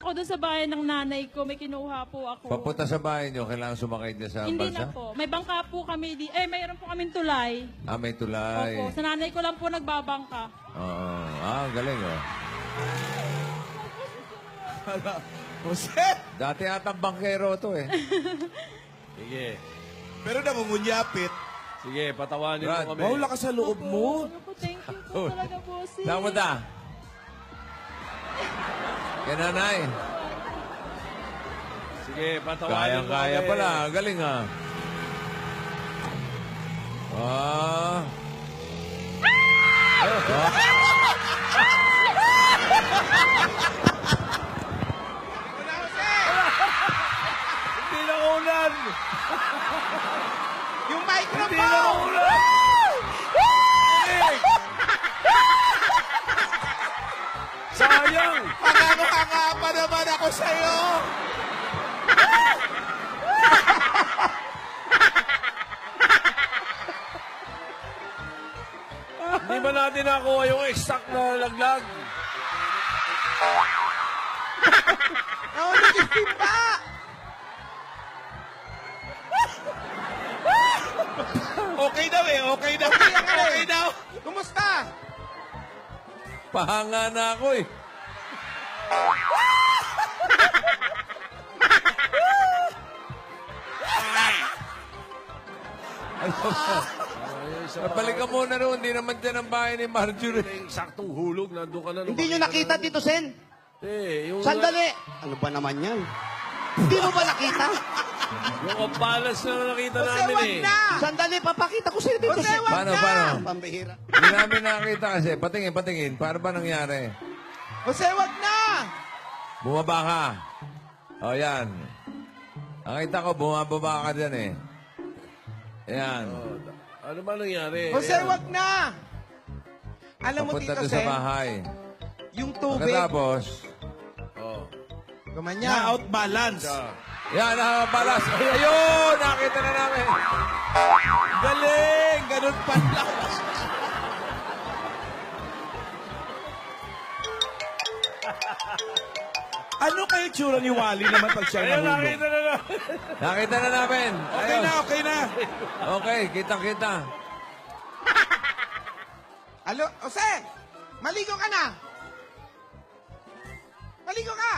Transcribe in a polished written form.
ako doon sa bahay ng nanay ko. May kinuha po ako. Papunta sa bahay nyo, kailangan sumakay din sa Hindi balsa? na po. May bangka po kami. Mayroon po kaming tulay. Ah, may tulay. Opo. Sa nanay ko lang po nagbabangka. Oo. Ah, galing oh. Jose! Dati atang bangkero to eh. Sige. Pero nangungunyapit. Sige, patawanin Brad, mo kami. Wow, lakas sa loob mo. Ano po, thank you po talaga, bossy. Napunta. Kaya nanay. Sige, patawanin mo Kaya kami. pala. Galing ah. Ah. Hindi na ulan! Yung Hindi na microphone! ulan! Sayang! Panganganga pa naman ako sa'yo! Hindi ba natin nakuha yung exact na laglag? Ako nagsisimba! Okay daw eh, okay daw. Okay daw. Kumusta? Pahanga na ako eh. Nabalik ka muna roon. Hindi naman dyan ang bahay ni Marjorie. Yung saktong hulog, nandun ka na. Hindi nyo nakita, Tito Sen? Yung, Sandali! Ano ba naman yan? Hindi mo ba nakita? Yung kampalas na nakita Jose, namin wag eh. na! Sandali, papakita ko sa'yo, Tito Jose, Sen. wag Paano, na! paano? Pambihira. Hindi namin nakita kasi. Patingin, patingin. Para ba nangyari? Jose, wag na! Bumaba ka. O, yan. Nakita ko, bumababa ka dyan eh. Yan. Ano ba nangyari? Jose, Ayan. wag na! Alam mo, Papunta Tito doon sa Sen, bahay. yung tubig, Pagkatapos, Oh. gumanya. Na-outbalance. yan, balas. Ayun, nakita na namin. Galing! Ganun pala. Ano kayo tsura ni Wally naman pag siya Ayun, nahulog? nakita na namin. Nakita na namin. Okay Ayos. na, okay na. Okay, kitang-kita. Alo, Jose! Maligo ka na! Maligo ka!